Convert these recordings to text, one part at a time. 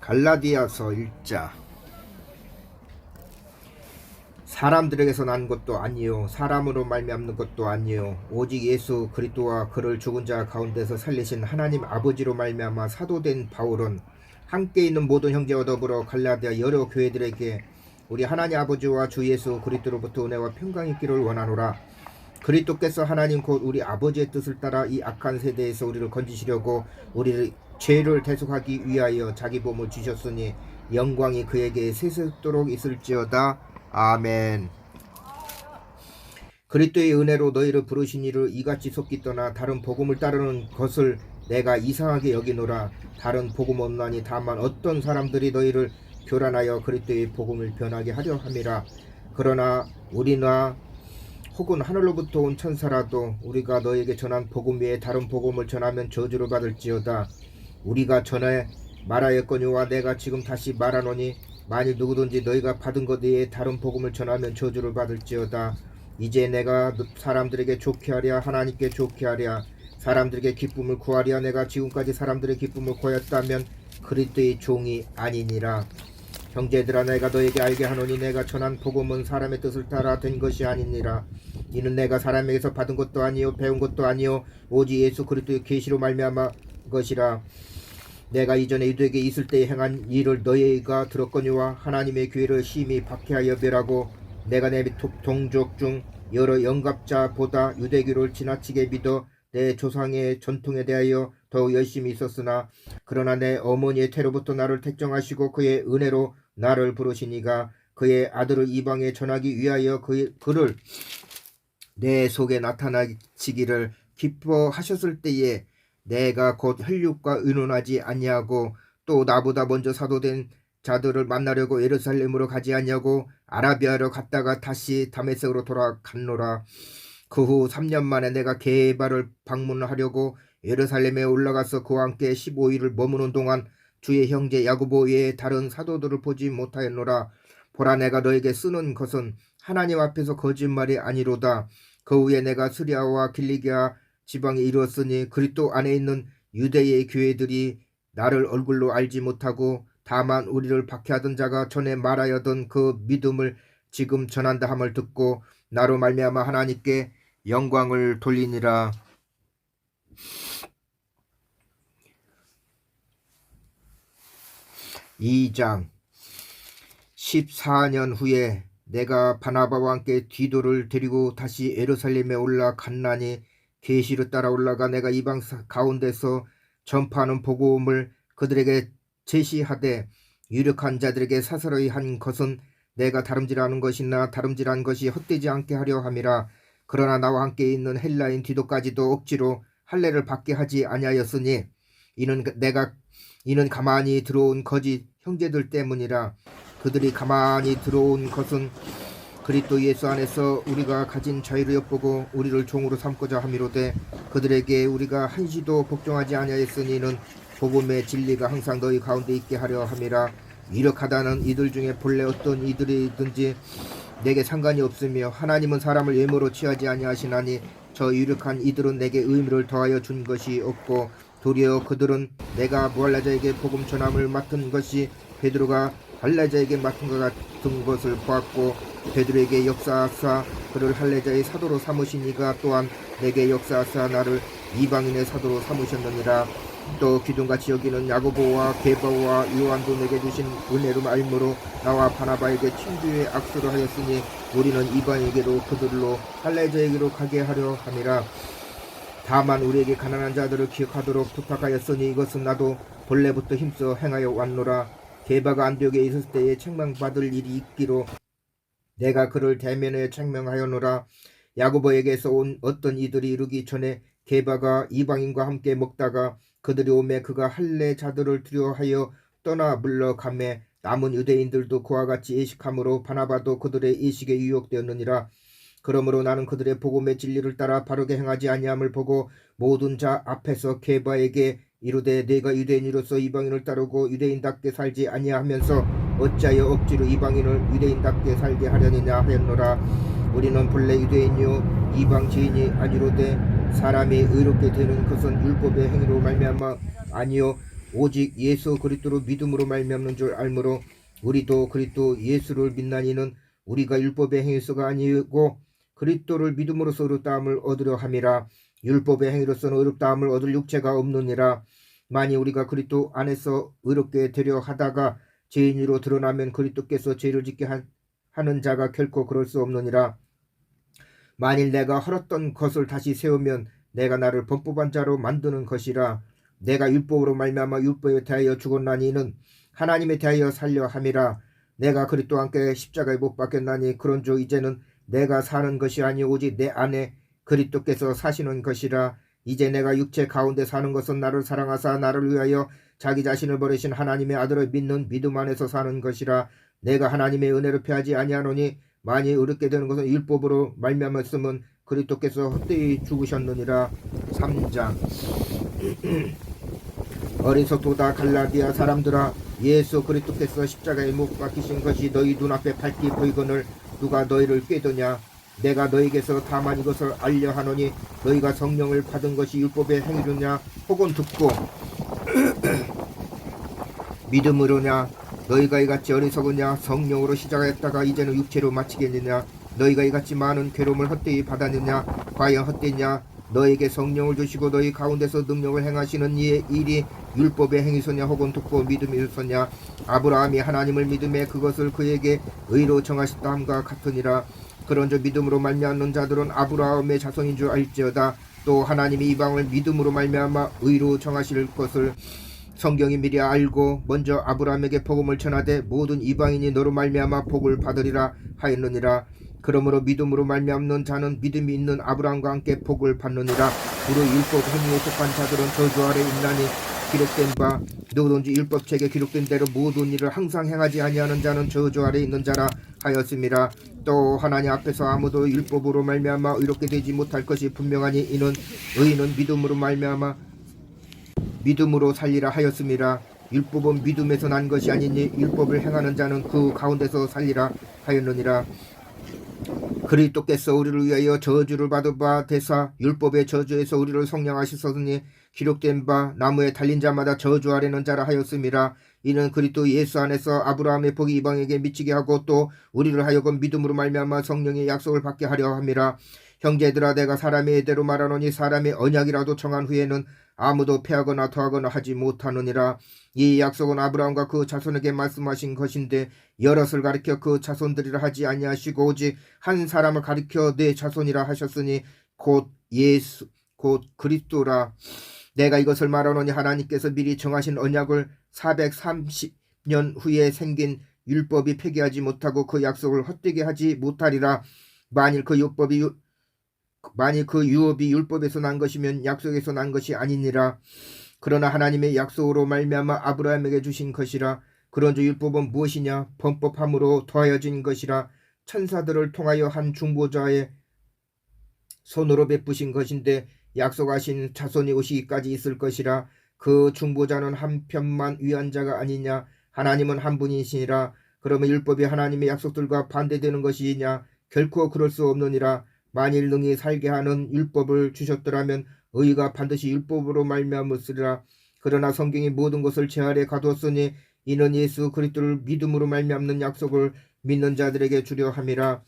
갈라디아서 1장. 사람들에게서 난 것도 아니요 사람으로 말미암는 것도 아니요 오직 예수 그리스도와 그를 죽은 자 가운데서 살리신 하나님 아버지로 말미암아 사도된 바울은 함께 있는 모든 형제와 더불어 갈라디아 여러 교회들에게 우리 하나님 아버지와 주 예수 그리스도로부터 은혜와 평강이 있기를 원하노라. 그리스도께서 하나님 곧 우리 아버지의 뜻을 따라 이 악한 세대에서 우리를 건지시려고 우리를 죄를 대속하기 위하여 자기 몸을 주셨으니 영광이 그에게 세세토록 있을지어다. 아멘. 그리스도의 은혜로 너희를 부르신 이를 이같이 속기 떠나 다른 복음을 따르는 것을 내가 이상하게 여기노라. 다른 복음 없나니 다만 어떤 사람들이 너희를 교란하여 그리스도의 복음을 변하게 하려 함이라. 그러나 우리나 혹은 하늘로부터 온 천사라도 우리가 너에게 전한 복음 외에 다른 복음을 전하면 저주를 받을지어다. 우리가 전에 말하였거니와 내가 지금 다시 말하노니 만일 누구든지 너희가 받은 것 외에 다른 복음을 전하면 저주를 받을지어다. 이제 내가 사람들에게 좋게 하랴 하나님께 좋게 하랴 사람들에게 기쁨을 구하랴 내가 지금까지 사람들의 기쁨을 구하였다면 그리스도의 종이 아니니라. 형제들아 내가 너에게 알게 하노니 내가 전한 복음은 사람의 뜻을 따라 된 것이 아니니라. 이는 내가 사람에게서 받은 것도 아니요 배운 것도 아니요 오직 예수 그리스도의 계시로 말미암아 것이라. 내가 이전에 유대에게 있을 때에 행한 일을 너희가 들었거니와 하나님의 교회를 심히 박해하여 멸하고 내가 내 동족 중 여러 영갑자보다 유대교를 지나치게 믿어 내 조상의 전통에 대하여 더욱 열심히 있었으나 그러나 내 어머니의 태로부터 나를 택정하시고 그의 은혜로 나를 부르시니가 그의 아들을 이방에 전하기 위하여 그를 내 속에 나타나시기를 기뻐하셨을 때에 내가 곧 혈육과 의논하지 아니하고 또 나보다 먼저 사도된 자들을 만나려고 예루살렘으로 가지 아니하고 아라비아로 갔다가 다시 다메섹으로 돌아갔노라. 그 후 3년 만에 내가 게바를 방문하려고 예루살렘에 올라가서 그와 함께 15일을 머무는 동안 주의 형제 야고보 외에 다른 사도들을 보지 못하였노라. 보라 내가 너에게 쓰는 것은 하나님 앞에서 거짓말이 아니로다. 그 후에 내가 시리아와 길리기아 지방에 이르렀으니 그리스도 안에 있는 유대의 교회들이 나를 얼굴로 알지 못하고 다만 우리를 박해하던 자가 전에 말하여던 그 믿음을 지금 전한다 함을 듣고 나로 말미암아 하나님께 영광을 돌리니라. 2장. 14년 후에 내가 바나바와 함께 디도를 데리고 다시 예루살렘에 올라갔나니 계시로 따라 올라가 내가 이방 가운데서 전파하는 복음을 그들에게 제시하되 유력한 자들에게 사사로이 한 것은 내가 다름질하는 것이나 다름질한 것이 헛되지 않게 하려 함이라. 그러나 나와 함께 있는 헬라인 디도까지도 억지로 할례를 받게 하지 아니하였으니 이는 가만히 들어온 거짓 형제들 때문이라. 그들이 가만히 들어온 것은 그리스도 예수 안에서 우리가 가진 자유를 엿보고 우리를 종으로 삼고자 함이로되 그들에게 우리가 한시도 복종하지 아니하였으니 이는 복음의 진리가 항상 너희 가운데 있게 하려 함이라. 유력하다는 이들 중에 본래 어떤 이들이든지 내게 상관이 없으며 하나님은 사람을 예물로 취하지 아니하시나니 저 유력한 이들은 내게 의미를 더하여 준 것이 없고 도리어 그들은 내가 무할라자에게 복음 전함을 맡은 것이 베드로가 할례자에게 맡은 것 같은 것을 보았고 베드로에게 역사하사 그를 할례자의 사도로 삼으시니가 또한 내게 역사하사 나를 이방인의 사도로 삼으셨느니라. 또 기둥같이 여기는 야고보와 게바와 요한도 내게 주신 은혜로 말미로 나와 바나바에게 친구의 악수를 하였으니 우리는 이방에게로 그들로 할례자에게로 가게 하려 함이라. 다만 우리에게 가난한 자들을 기억하도록 부탁하였으니 이것은 나도 본래부터 힘써 행하여 왔노라. 게바가 안디옥에 있을 때에 책망받을 일이 있기로 내가 그를 대면에 책망하였노라. 야고보에게서 온 어떤 이들이 이르기 전에 게바가 이방인과 함께 먹다가 그들이 오매 그가 할례자들을 두려워하여 떠나 물러가매 남은 유대인들도 그와 같이 예식함으로 바나바도 그들의 예식에 유혹되었느니라. 그러므로 나는 그들의 복음의 진리를 따라 바르게 행하지 아니함을 보고 모든 자 앞에서 게바에게 이르되 네가 유대인으로서 이방인을 따르고 유대인답게 살지 아니하면서 어찌하여 억지로 이방인을 유대인답게 살게 하려느냐 하였노라. 우리는 본래 유대인이요 이방 죄인이 아니로되 사람이 의롭게 되는 것은 율법의 행위로 말미암아 아니요 오직 예수 그리스도로 믿음으로 말미암는 줄 알므로 우리도 그리스도 예수를 믿나니는 우리가 율법의 행위서가 아니고 그리스도를 믿음으로써 의롭다함을 얻으려 함이라. 율법의 행위로서는 의롭다함을 얻을 육체가 없느니라. 만일 우리가 그리스도 안에서 의롭게 되려 하다가 죄인으로 드러나면 그리스도께서 죄를 짓게 하는 자가 결코 그럴 수 없느니라. 만일 내가 헐었던 것을 다시 세우면 내가 나를 범법한 자로 만드는 것이라. 내가 율법으로 말미암아 율법에 대하여 죽었나니 이는 하나님에 대하여 살려 함이라. 내가 그리스도와 함께 십자가에 못 박혔나니 그런즉 이제는 내가 사는 것이 아니 오직 내 안에 그리스도께서 사시는 것이라. 이제 내가 육체 가운데 사는 것은 나를 사랑하사 나를 위하여 자기 자신을 버리신 하나님의 아들을 믿는 믿음 안에서 사는 것이라. 내가 하나님의 은혜를 피하지 아니하노니 만일 의롭게 되는 것은 율법으로 말미암았음은 그리스도께서 헛되이 죽으셨느니라. 3장 어리석도다 갈라디아 사람들아, 예수 그리스도께서 십자가에 못 박히신 것이 너희 눈앞에 밝히 보이거늘 누가 너희를 꾀더냐. 내가 너희에게서 다만 이것을 알려 하노니 너희가 성령을 받은 것이 율법의 행위로냐 혹은 듣고 믿음으로냐. 너희가 이같이 어리석으냐. 성령으로 시작하였다가 이제는 육체로 마치겠느냐. 너희가 이같이 많은 괴로움을 헛되이 받았느냐. 과연 헛되냐. 너에게 성령을 주시고 너희 가운데서 능력을 행하시는 이의 일이 율법의 행위소냐 혹은 듣고 믿음이소냐. 아브라함이 하나님을 믿음에 그것을 그에게 의로 정하셨다 함과 같으니라. 그런즉 믿음으로 말미암는 자들은 아브라함의 자손인 줄 알지어다. 또 하나님이 이방을 믿음으로 말미암아 의로 정하실 것을 성경이 미리 알고 먼저 아브라함에게 복음을 전하되 모든 이방인이 너로 말미암아 복을 받으리라 하였느니라. 그러므로 믿음으로 말미암는 자는 믿음이 있는 아브라함과 함께 복을 받느니라. 무릇 율법 행위에 속한 자들은 저주 아래 있나니 기록된 바 누구든지 율법책에 기록된 대로 모든 일을 항상 행하지 아니하는 자는 저주 아래 있는 자라 하였음이라. 또 하나님 앞에서 아무도 율법으로 말미암아 의롭게 되지 못할 것이 분명하니 이는 의인은 믿음으로 말미암아 믿음으로 살리라 하였음이라. 율법은 믿음에서 난 것이 아니니 율법을 행하는 자는 그 가운데서 살리라 하였느니라. 그리스도께서 우리를 위하여 저주를 받은 바 되사 율법의 저주에서 우리를 성령하셨으니 기록된 바 나무에 달린 자마다 저주 아래는 자라 하였음이라. 이는 그리스도 예수 안에서 아브라함의 복이 이방에게 미치게 하고 또 우리를 하여금 믿음으로 말미암아 성령의 약속을 받게 하려 함이라. 형제들아, 내가 사람의 예대로 말하노니 사람의 언약이라도 정한 후에는 아무도 패하거나 더하거나 하지 못하느니라. 이 약속은 아브라함과 그 자손에게 말씀하신 것인데 여럿을 가리켜 그 자손들이라 하지 아니하시고 오직 한 사람을 가리켜 내 자손이라 하셨으니 곧 예수 곧 그리스도라. 내가 이것을 말하노니 하나님께서 미리 정하신 언약을 430년 후에 생긴 율법이 폐기하지 못하고 그 약속을 헛되게 하지 못하리라. 만일 그 유업이 율법에서 난 것이면 약속에서 난 것이 아니니라. 그러나 하나님의 약속으로 말미암아 아브라함에게 주신 것이라. 그런즉 율법은 무엇이냐. 범법함으로 더하여진 것이라. 천사들을 통하여 한 중보자의 손으로 베푸신 것인데 약속하신 자손이 오시기까지 있을 것이라. 그 중보자는 한편만 위한 자가 아니냐. 하나님은 한 분이시니라. 그러면 율법이 하나님의 약속들과 반대되는 것이냐. 결코 그럴 수 없느니라. 만일 능히 살게 하는 율법을 주셨더라면 의가 반드시 율법으로 말미암으리라. 그러나 성경이 모든 것을 제 아래 가두었으니 이는 예수 그리스도를 믿음으로 말미암는 약속을 믿는 자들에게 주려 함이라.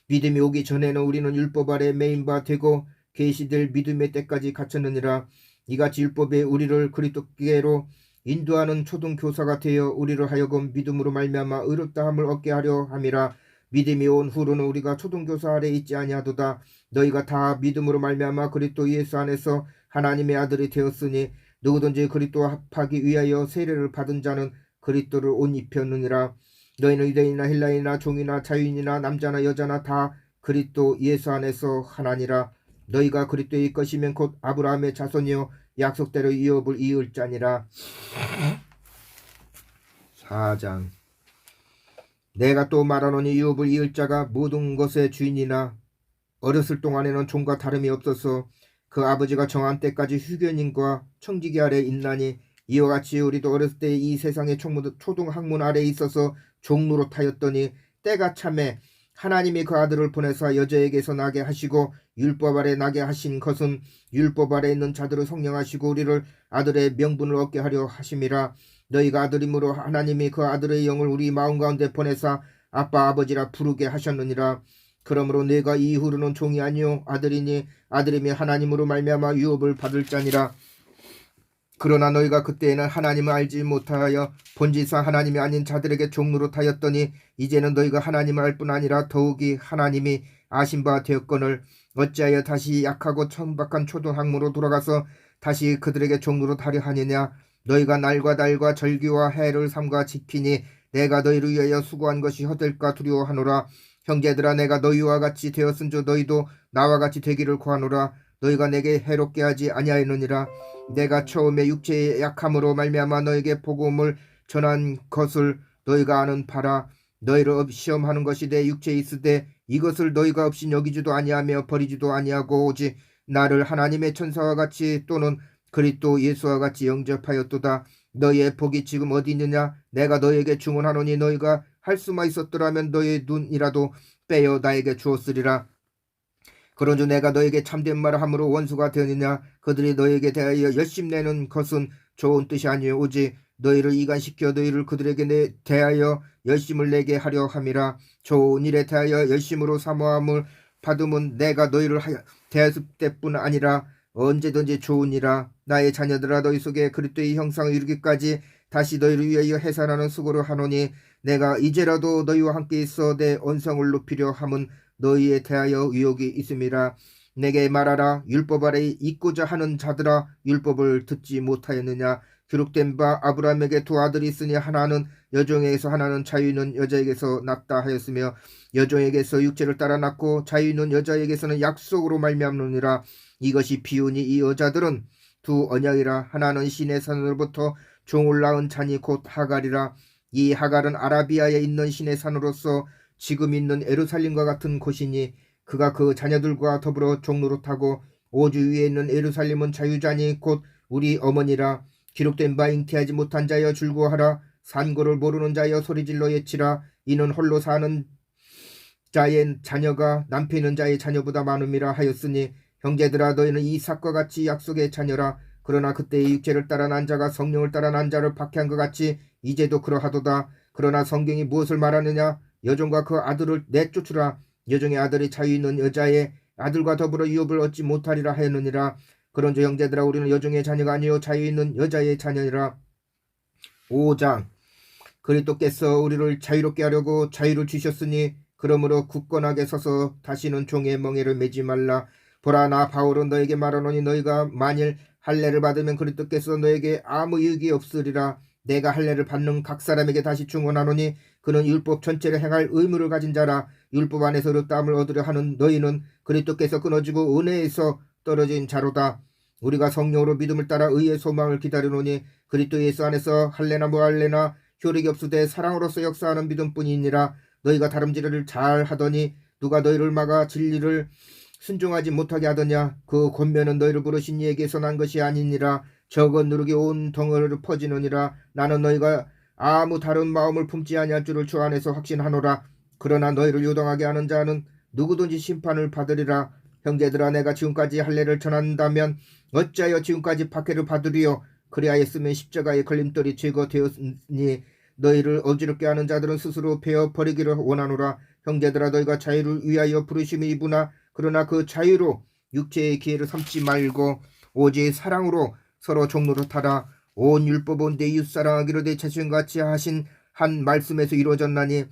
믿음이 오기 전에는 우리는 율법 아래 매인 바 되고 계시될 믿음의 때까지 갇혔느니라. 이같이 율법에 우리를 그리스도께로 인도하는 초등교사가 되어 우리를 하여금 믿음으로 말미암아 의롭다함을 얻게 하려 함이라. 믿음이 온 후로는 우리가 초등교사 아래 있지 아니하도다. 너희가 다 믿음으로 말미암아 그리스도 예수 안에서 하나님의 아들이 되었으니 누구든지 그리스도와 합하기 위하여 세례를 받은 자는 그리스도를 옷 입혔느니라. 너희는 유대인이나 헬라인이나 종이나 자유인이나 남자나 여자나 다 그리스도 예수 안에서 하나니라. 너희가 그리스도의 것이면 곧 아브라함의 자손이요 약속대로 유업을 이을 자니라. 4장 내가 또 말하노니 유업을 이을 자가 모든 것의 주인이나 어렸을 동안에는 종과 다름이 없어서 그 아버지가 정한 때까지 휴견인과 청지기 아래 있나니 이와 같이 우리도 어렸을 때 이 세상의 초등학문 아래 있어서 종노릇하였더니 때가 참에 하나님이 그 아들을 보내사 여자에게서 나게 하시고 율법 아래 나게 하신 것은 율법 아래 있는 자들을 성령하시고 우리를 아들의 명분을 얻게 하려 하심이라. 너희가 아들임으로 하나님이 그 아들의 영을 우리 마음 가운데 보내사 아빠 아버지라 부르게 하셨느니라. 그러므로 내가 이후로는 종이 아니요 아들이니 아들임이 하나님으로 말미암아 유업을 받을 자니라. 그러나 너희가 그때에는 하나님을 알지 못하여 본질상 하나님이 아닌 자들에게 종노릇하였더니 이제는 너희가 하나님을 알 뿐 아니라 더욱이 하나님이 아신 바 되었거늘 어찌하여 다시 약하고 천박한 초등학문으로 돌아가서 다시 그들에게 종노릇하려 하느냐. 너희가 날과 달과 절기와 해를 삼가 지키니 내가 너희를 위하여 수고한 것이 헛될까 두려워하노라. 형제들아, 내가 너희와 같이 되었은즉 너희도 나와 같이 되기를 구하노라. 너희가 내게 해롭게 하지 아니하였느니라. 내가 처음에 육체의 약함으로 말미암아 너에게 복음을 전한 것을 너희가 아는 바라. 너희를 시험하는 것이 내 육체에 있으되 이것을 너희가 없이 여기지도 아니하며 버리지도 아니하고 오직 나를 하나님의 천사와 같이 또는 그리스도 예수와 같이 영접하였도다. 너희의 복이 지금 어디 있느냐. 내가 너희에게 증언하노니 너희가 할 수만 있었더라면 너희의 눈이라도 빼어 나에게 주었으리라. 그런즉 내가 너에게 참된 말을 함으로 원수가 되느냐. 그들이 너에게 대하여 열심내는 것은 좋은 뜻이 아니요 오직 너희를 이간시켜 너희를 그들에게 대하여 열심을 내게 하려 함이라. 좋은 일에 대하여 열심으로 사모함을 받으면 내가 너희를 대했을 때뿐 아니라 언제든지 좋으니라. 나의 자녀들아, 너희 속에 그리스도의 형상을 이루기까지 다시 너희를 위하여 해산하는 수고를 하노니 내가 이제라도 너희와 함께 있어 내 언성을 높이려 함은 너희에 대하여 유혹이 있음이라. 내게 말하라. 율법 아래 있고자 하는 자들아, 율법을 듣지 못하였느냐. 기록된 바 아브라함에게 두 아들이 있으니 하나는 여종에게서 하나는 자유있는 여자에게서 낳다 하였으며 여종에게서 육체를 따라 낳고 자유있는 여자에게서는 약속으로 말미암느니라. 이것이 비유니 이 여자들은 두 언약이라. 하나는 신의 산으로부터 종을 낳은 자니 곧 하갈이라. 이 하갈은 아라비아에 있는 신의 산으로서 지금 있는 예루살렘과 같은 곳이니 그가 그 자녀들과 더불어 종노릇하고 오주 위에 있는 예루살렘은 자유자니 곧 우리 어머니라. 기록된 바 잉태하지 못한 자여 줄구하라. 산고를 모르는 자여 소리질러 예치라. 이는 홀로 사는 자의 자녀가 남편 있는 자의 자녀보다 많음이라 하였으니 형제들아, 너희는 이삭과 같이 약속의 자녀라. 그러나 그때의 육체를 따라 난 자가 성령을 따라 난 자를 박해한 것 같이 이제도 그러하도다. 그러나 성경이 무엇을 말하느냐. 여종과 그 아들을 내쫓으라. 여종의 아들이 자유 있는 여자의 아들과 더불어 유업을 얻지 못하리라 하였느니라. 그런즉 형제들아, 우리는 여종의 자녀가 아니요 자유 있는 여자의 자녀니라. 5장. 그리스도께서 우리를 자유롭게 하려고 자유를 주셨으니 그러므로 굳건하게 서서 다시는 종의 멍에를 매지 말라. 보라, 나 바울은 너에게 말하노니 너희가 만일 할례를 받으면 그리스도께서 너에게 아무 유익이 없으리라. 내가 할례를 받는 각 사람에게 다시 증언하노니 그는 율법 전체를 행할 의무를 가진 자라. 율법 안에서 르땀을 얻으려 하는 너희는 그리스도께서 끊어지고 은혜에서 떨어진 자로다. 우리가 성령으로 믿음을 따라 의의 소망을 기다리노니 그리스도 예수 안에서 할례나 무할례나 효력이 없으되 사랑으로서 역사하는 믿음뿐이니라. 너희가 다름질을 잘 하더니 누가 너희를 막아 진리를 순종하지 못하게 하더냐. 그 권면은 너희를 부르신 이에게서 난 것이 아니니라. 적은 누룩이 온 덩어리로 퍼지느니라. 나는 너희가 아무 다른 마음을 품지 아니할 줄을 주 안에서 확신하노라. 그러나 너희를 요동하게 하는 자는 누구든지 심판을 받으리라. 형제들아, 내가 지금까지 할례를 전한다면 어찌하여 지금까지 박해를 받으리요. 그리하였으면 십자가의 걸림돌이 제거되었으니 너희를 어지럽게 하는 자들은 스스로 베어 버리기를 원하노라. 형제들아, 너희가 자유를 위하여 부르심을 입으나 그러나 그 자유로 육체의 기회를 삼지 말고 오직 사랑으로 서로 종노릇하라. 온 율법은 내 이웃 사랑하기로 내 자신같이 하신 한 말씀에서 이루어졌나니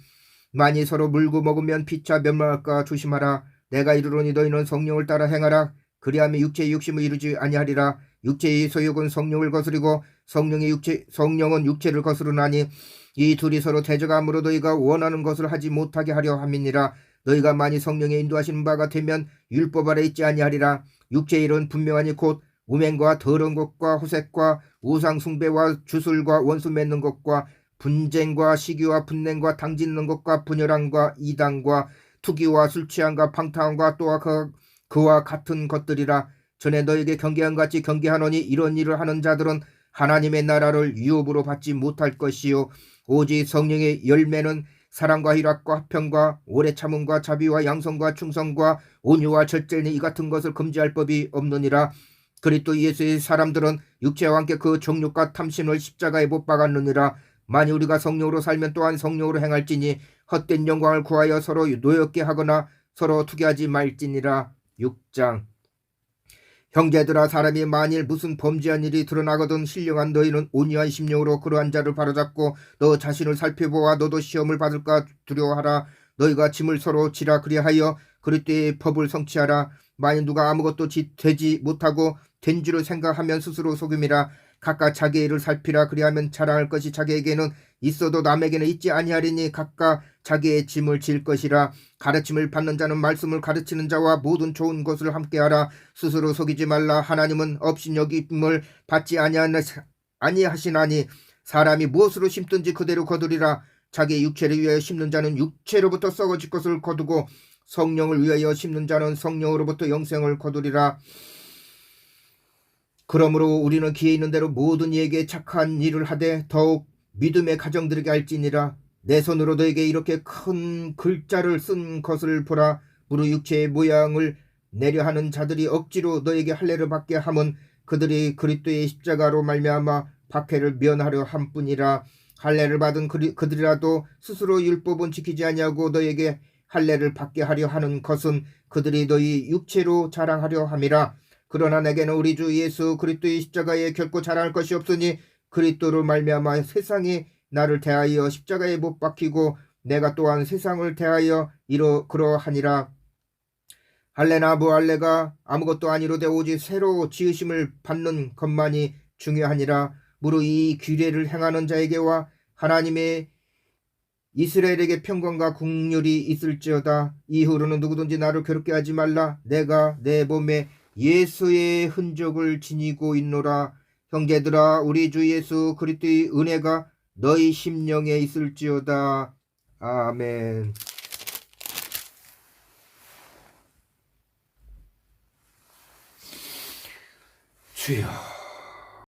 만일 서로 물고 먹으면 피차 멸망할까 조심하라. 내가 이르노니 너희는 성령을 따라 행하라. 그리하면 육체의 욕심을 이루지 아니하리라. 육체의 소욕은 성령을 거스리고 성령은 육체를 거스르나니 이 둘이 서로 대적함으로 너희가 원하는 것을 하지 못하게 하려 함이니라. 너희가 만일 성령의 인도하시는 바가 되면 율법 아래 있지 아니하리라. 육체의 일은 분명하니 곧 우맹과 더러운 것과 호색과 우상 숭배와 주술과 원수 맺는 것과 분쟁과 시기와 분냉과 당짓는 것과 분열함과 이단과 투기와 술취함과 방탕함과 또한 그와 같은 것들이라. 전에 너에게 경계한 같이 경계하노니 이런 일을 하는 자들은 하나님의 나라를 유업으로 받지 못할 것이요 오직 성령의 열매는 사랑과 희락과 화평과 오래 참음과 자비와 양성과 충성과 온유와 절제는 이 같은 것을 금지할 법이 없느니라. 그리스도 예수의 사람들은 육체와 함께 그 정욕과 탐심을 십자가에 못 박았느니라. 만일 우리가 성령으로 살면 또한 성령으로 행할지니 헛된 영광을 구하여 서로 노엽게 하거나 서로 투기하지 말지니라. 6장. 형제들아, 사람이 만일 무슨 범죄한 일이 드러나거든 신령한 너희는 온유한 심령으로 그러한 자를 바로잡고 너 자신을 살펴보아 너도 시험을 받을까 두려워하라. 너희가 짐을 서로 지라. 그리하여 그리스도의 법을 성취하라. 만일 누가 아무것도 되지 못하고 된 줄을 생각하면 스스로 속임이라. 각각 자기 일을 살피라. 그리하면 자랑할 것이 자기에게는 있어도 남에게는 있지 아니하리니 각각 자기의 짐을 질 것이라. 가르침을 받는 자는 말씀을 가르치는 자와 모든 좋은 것을 함께하라. 스스로 속이지 말라. 하나님은 업신여김을 받지 아니하시나니 사람이 무엇으로 심든지 그대로 거두리라. 자기의 육체를 위하여 심는 자는 육체로부터 썩어질 것을 거두고 성령을 위하여 심는 자는 성령으로부터 영생을 거두리라. 그러므로 우리는 기회 있는 대로 모든 이에게 착한 일을 하되 더욱 믿음의 가정들에게 할지니라. 내 손으로 너에게 이렇게 큰 글자를 쓴 것을 보라. 무릇 육체의 모양을 내려 하는 자들이 억지로 너에게 할례를 받게 함은 그들이 그리스도의 십자가로 말미암아 박해를 면하려 함뿐이라. 할례를 받은 그들이라도 스스로 율법은 지키지 아니하고 너에게 할례를 받게 하려 하는 것은 그들이 너희 육체로 자랑하려 함이라. 그러나 내게는 우리 주 예수 그리스도의 십자가에 결코 자랑할 것이 없으니 그리스도로 말미암아 세상이 나를 대하여 십자가에 못 박히고 내가 또한 세상을 대하여 그러하니라. 할례나 부할례가 아무것도 아니로되 오직 새로 지으심을 받는 것만이 중요하니라. 무릇 이 규례를 행하는 자에게와 하나님의 이스라엘에게 평강과 긍휼이 있을지어다. 이후로는 누구든지 나를 괴롭게 하지 말라. 내가 내 몸에 예수의 흔적을 지니고 있노라. 형제들아, 우리 주 예수 그리스도의 은혜가 너희 심령에 있을지어다. 아멘. 주여.